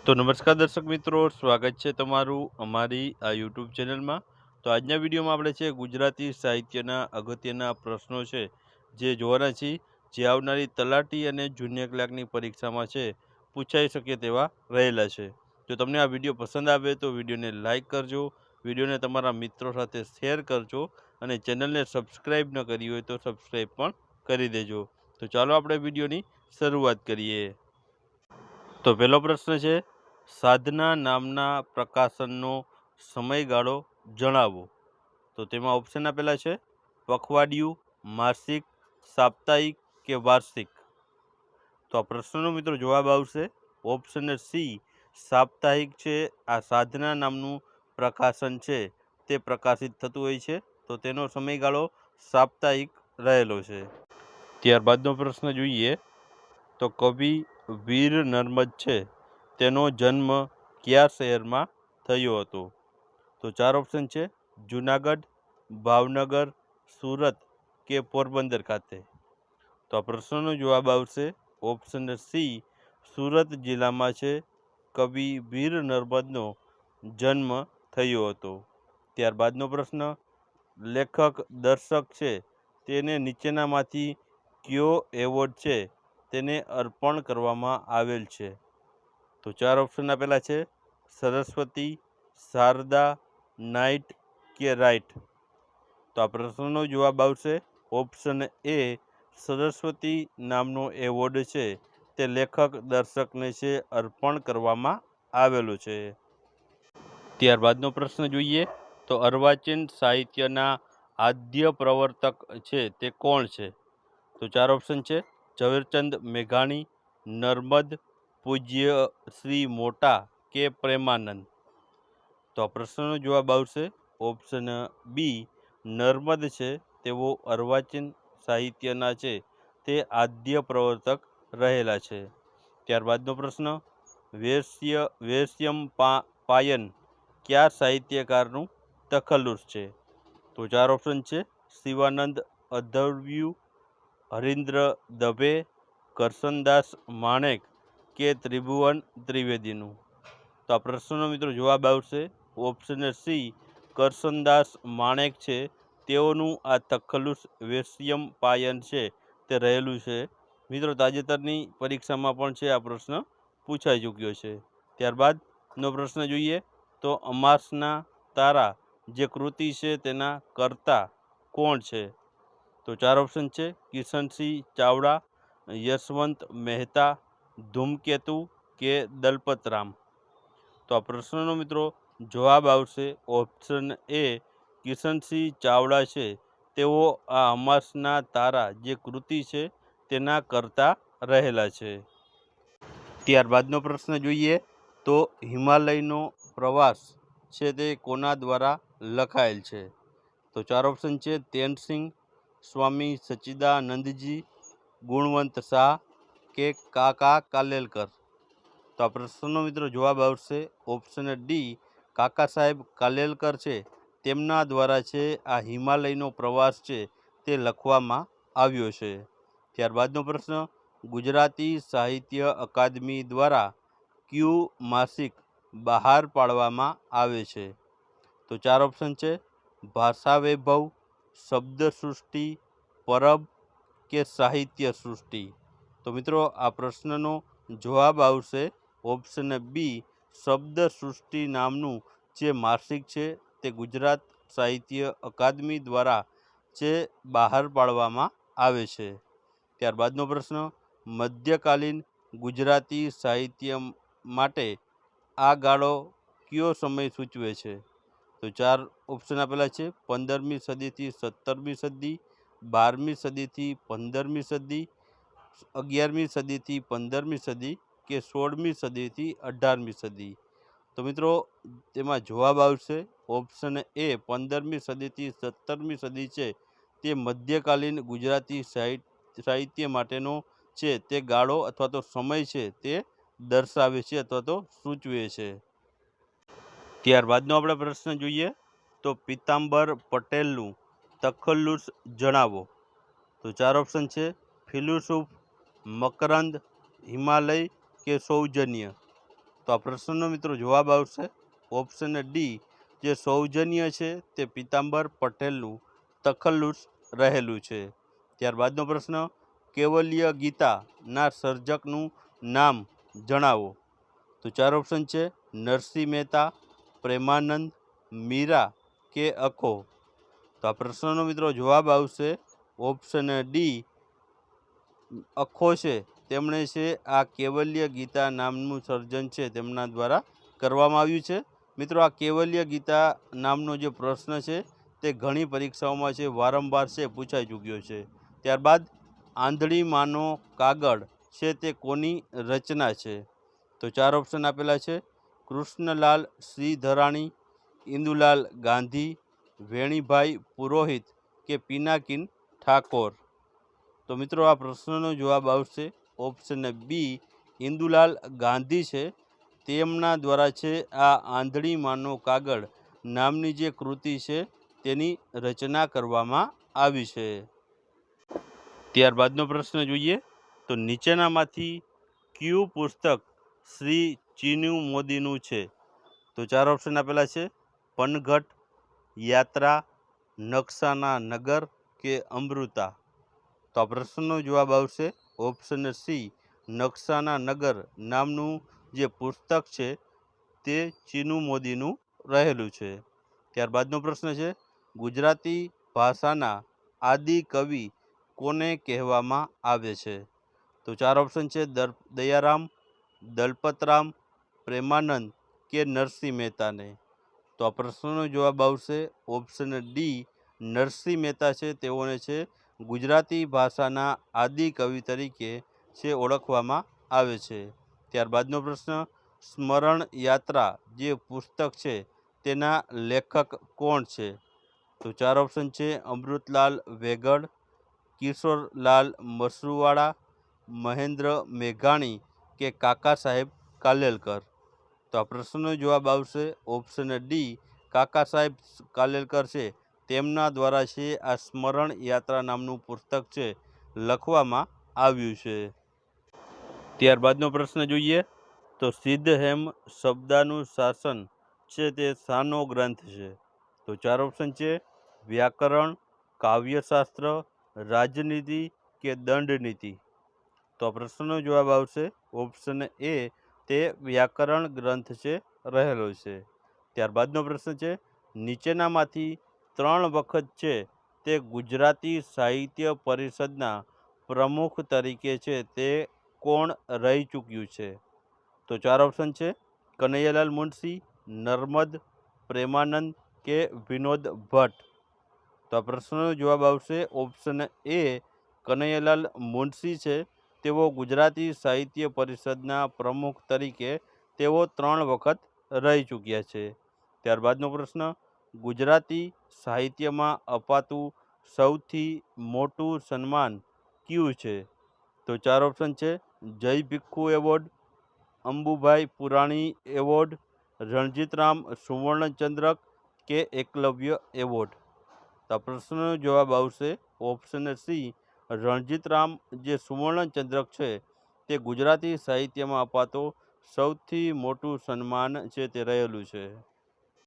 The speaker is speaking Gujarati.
તો નમસ્કાર દર્શક મિત્રો, સ્વાગત છે તમારું અમારી આ યુટ્યુબ ચેનલમાં। તો આજના વિડીયોમાં આપણે છે ગુજરાતી સાહિત્યના અગત્યના પ્રશ્નો છે જે જોવાના છીએ, જે આવનારી તલાટી અને જુનિયર ક્લાર્કની પરીક્ષામાં છે પૂછાઈ શકે તેવા રહેલા છે। જો તમને આ વિડીયો પસંદ આવે તો વિડીયોને લાઇક કરજો, વિડીયોને તમારા મિત્રો સાથે શેર કરજો અને ચેનલને સબસ્ક્રાઈબ ન કરી હોય તો સબસ્ક્રાઈબ પણ કરી દેજો। તો ચાલો આપણે વિડીયોની શરૂઆત કરીએ। તો પહેલો પ્રશ્ન છે, સાધના નામના પ્રકાશનનો સમયગાળો જણાવો। તો તેમાં ઓપ્શન આપેલા છે પખવાડિયું, માસિક, સાપ્તાહિક કે વાર્ષિક। તો આ પ્રશ્નનો મિત્રો જવાબ આવશે ઓપ્શન સી, સાપ્તાહિક છે। આ સાધના નામનું પ્રકાશન છે તે પ્રકાશિત થતું હોય છે, તો તેનો સમયગાળો સાપ્તાહિક રહેલો છે। ત્યારબાદનો પ્રશ્ન જોઈએ તો કવિ વીર નર્મદ છે તેનો જન્મ કયા શહેરમાં થયો હતો। તો ચાર ઓપ્શન છે જુનાગઢ, ભાવનગર, સુરત કે પોરબંદર ખાતે। તો આ પ્રશ્નનો જવાબ આવશે ઓપ્શન સી, સુરત જિલ્લામાં છે કવિ વીર નર્મદનો જન્મ થયો હતો। ત્યારબાદનો પ્રશ્ન, લેખક દર્શક છે તેને નીચેનામાંથી કયો એવોર્ડ છે તેને અર્પણ કરવામાં આવેલ છે। તો ચાર ઓપ્શન આપેલા છે સરસ્વતી, શારદા, નાઇટ કે રાઇટ। તો આ પ્રશ્નનો જવાબ આવશે ઓપ્શન એ, સરસ્વતી નામનો એવોર્ડ છે તે લેખક દર્શકને છે અર્પણ કરવામાં આવેલો છે। ત્યારબાદનો પ્રશ્ન જોઈએ તો અર્વાચીન સાહિત્યના આદ્ય પ્રવર્તક છે તે કોણ છે। તો ચાર ઓપ્શન છે ઝવેરચંદ મેઘાણી, નર્મદ, પૂજ્ય શ્રી મોટા કે પ્રેમાનંદ। તો આ પ્રશ્નનો જવાબ આવશે ઓપ્શન બી, નર્મદ છે તેઓ અર્વાચીન સાહિત્યના છે તે આદ્ય પ્રવર્તક રહેલા છે। ત્યારબાદનો પ્રશ્ન, વેશ્યમ પાયન કયા સાહિત્યકારનું તખલ્લુસ છે। તો ચાર ઓપ્શન છે શિવાનંદ અધર્વ્યુ, હરીન્દ્ર દવે, કરશનદાસ માણેક કે ત્રિભુવન ત્રિવેદીનું। તો આ પ્રશ્નનો મિત્રો જવાબ આવશે ઓપ્શન સી, કરશનદાસ માણેક છે તેઓનું આ તખલ્લુસ વેશ્યમ પાયન છે તે રહેલું છે। મિત્રો તાજેતરની પરીક્ષામાં પણ છે આ પ્રશ્ન પૂછાઈ ચૂક્યો છે। ત્યારબાદનો પ્રશ્ન જોઈએ તો અમાસના તારા જે કૃતિ છે તેના કર્તા કોણ છે। તો ચાર ઓપ્શન છે કિશનસિંહ ચાવડા, યશવંત મહેતા, ધૂમકેતુ કે દલપતરામ। તો આ પ્રશ્નનો મિત્રો જવાબ આવશે ઓપ્શન એ, કિશનસિંહ ચાવડા છે તેઓ આ અમાસના તારા જે કૃતિ છે તેના કર્તા રહેલા છે। ત્યારબાદનો પ્રશ્ન જોઈએ તો હિમાલયનો પ્રવાસ છે તે કોના દ્વારા લખાયેલ છે। તો ચાર ઓપ્શન છે તેનસિંહ, સ્વામી સચ્ચિદાનંદજી, ગુણવંત શાહ કે કાકા કાલેલકર। તો આ પ્રશ્નનો મિત્રો જવાબ આવશે ઓપ્શન ડી, કાકા સાહેબ કાલેલકર છે તેમના દ્વારા છે આ હિમાલયનો પ્રવાસ છે તે લખવામાં આવ્યો છે। ત્યારબાદનો પ્રશ્ન, ગુજરાતી સાહિત્ય અકાદમી દ્વારા કયું માસિક બહાર પાડવામાં આવે છે। તો ચાર ઓપ્શન છે ભાષા વૈભવ, શબ્દ સૃષ્ટિ, પરબ કે સાહિત્ય સૃષ્ટિ। તો મિત્રો આ પ્રશ્નનો જવાબ આવશે ઓપ્શન બી, શબ્દ સૃષ્ટિ નામનું જે માસિક છે તે ગુજરાત સાહિત્ય અકાદમી દ્વારા જે બહાર પાડવામાં આવે છે। ત્યારબાદનો પ્રશ્ન, મધ્યકાલીન ગુજરાતી સાહિત્ય માટે આ ગાળો કયો સમય સૂચવે છે। તો ચાર ઓપ્શન આપેલા છે 15મી સદીથી 17મી સદી, 12મી સદીથી 15મી સદી, 11મી સદીથી 15મી સદી કે 16મી સદીથી 18મી સદી। તો મિત્રો તેમાં જવાબ આવશે ઓપ્શન એ, 15મી સદીથી 17મી સદી છે તે મધ્યકાલીન ગુજરાતી સાહિત્ય માટેનો છે તે ગાળો અથવા તો સમય છે તે દર્શાવે છે અથવા તો સૂચવે છે। ત્યારબાદનો આપણે પ્રશ્ન જોઈએ તો પીતાંબર પટેલનું તખલ્લુસ જણાવો। તો ચાર ઓપ્શન છે ફિલસૂફ, મકરંદ, હિમાલય કે સૌજન્ય। તો તો આ પ્રશ્નનો મિત્રો જવાબ આવશે ઓપ્શન ડી, જે સૌજન્ય છે તે પીતાંબર પટેલનું તખલ્લુસ રહેલું છે. ત્યારબાદનો પ્રશ્ન, કેવલ્ય ગીતાના સર્જકનું નામ જણાવો. તો 4 ઓપ્શન છે નરસિંહ મહેતા, પ્રેમાનંદ, મીરા કે અખો. તો આ પ્રશ્નનો મિત્રો જવાબ આવશે ઓપ્શન ડી, અખો છે તેમણે છે આ કેવલ્ય ગીતા નામનું સર્જન છે તેમના દ્વારા કરવામાં આવ્યું છે. મિત્રો આ કેવલ્ય ગીતા નામનો જે પ્રશ્ન છે તે ઘણી પરીક્ષાઓમાં છે વારંવાર છે પૂછાઈ ચૂક્યો છે. ત્યારબાદ આંધળી માનો કાગળ છે તે કોની રચના છે. તો 4 ઓપ્શન આપેલા છે કૃષ્ણલાલ શ્રીધરાણી, ઇન્દુલાલ ગાંધી, વેણીભાઈ પુરોહિત કે પિનાકીન ઠાકોર. તો મિત્રો આ પ્રશ્નનો જવાબ આવશે ઓપ્શન બી, ઇન્દુલાલ ગાંધી છે તેમના દ્વારા છે આ આંધળી માનો કાગળ નામની જે કૃતિ છે તેની રચના કરવામાં આવી છે. ત્યારબાદનો પ્રશ્ન જોઈએ તો નીચેનામાંથી કયું પુસ્તક શ્રી ચીનુ મોદીનું છે. તો 4 ઓપ્શન આપેલા છે પનઘટ, યાત્રા, નકશાના નગર કે અમૃતા. તો આ પ્રશ્નનો જવાબ આવશે ઓપ્શન સી, નકશાના નગર નામનું જે પુસ્તક છે તે ચીનુ મોદીનું રહેલું છે. ત્યારબાદનો પ્રશ્ન છે ગુજરાતી ભાષાના આદિ કવિ કોને કહેવામાં આવે છે. તો 4 ઓપ્શન છે દયારામ, દલપતરામ, પ્રેમાનંદ કે નરસિંહ મહેતાને. તો આ પ્રશ્નનો જવાબ આવશે ઓપ્શન ડી, નરસિંહ મહેતા છે તેઓને છે ગુજરાતી ભાષાના આદિ કવિ તરીકે છે ઓળખવામાં આવે છે. ત્યારબાદનો પ્રશ્ન, સ્મરણ યાત્રા જે પુસ્તક છે તેના લેખક કોણ છે. તો 4 ઓપ્શન છે અમૃતલાલ વેગડ, કિશોરલાલ મસરૂવાળા, મહેન્દ્ર મેઘાણી કે કાકા સાહેબ કાલેલકર. તો આ પ્રશ્નનો જવાબ આવશે ઓપ્શન ડી, કાકા સાહેબ કાલેલકર છે તેમના દ્વારા છે આ સ્મરણ યાત્રા નામનું પુસ્તક છે લખવામાં આવ્યું છે. ત્યારબાદનો પ્રશ્ન જોઈએ તો સિદ્ધહેમ શબ્દાનું શાસન છે તે શાનો ગ્રંથ છે. તો 4 ઓપ્શન છે વ્યાકરણ, કાવ્યશાસ્ત્ર, રાજનીતિ કે દંડનીતિ. તો આ પ્રશ્નનો જવાબ આવશે ઓપ્શન એ, તે વ્યાકરણ ગ્રંથ છે રહેલો છે. ત્યારબાદનો પ્રશ્ન છે નીચેનામાંથી 3 વખત છે તે ગુજરાતી સાહિત્ય પરિષદના પ્રમુખ તરીકે છે તે કોણ રહી ચૂક્યું છે. તો 4 ઓપ્શન છે કનૈયાલાલ મુનશી, નર્મદ, પ્રેમાનંદ કે વિનોદ ભટ્ટ. તો આ પ્રશ્નનો જવાબ આવશે ઓપ્શન એ, કનૈયાલાલ મુનશી છે તેઓ ગુજરાતી સાહિત્ય પરિષદના પ્રમુખ તરીકે તેઓ 3 વખત રહી ચૂક્યા છે. ત્યારબાદનો પ્રશ્ન, ગુજરાતી સાહિત્યમાં અપાતું સૌથી મોટું સન્માન કયું છે. તો 4 ઓપ્શન છે જય ભિખ્ખુ એવોર્ડ, અંબુભાઈ પુરાણી એવોર્ડ, રણજીતરામ સુવર્ણચંદ્રક કે એકલવ્ય એવોર્ડ. તો આ પ્રશ્નનો જવાબ આવશે ઓપ્શન સી, રણજીતરામ જે સુવર્ણચંદ્રક છે તે ગુજરાતી સાહિત્યમાં અપાતો સૌથી મોટું સન્માન છે તે રહેલું છે.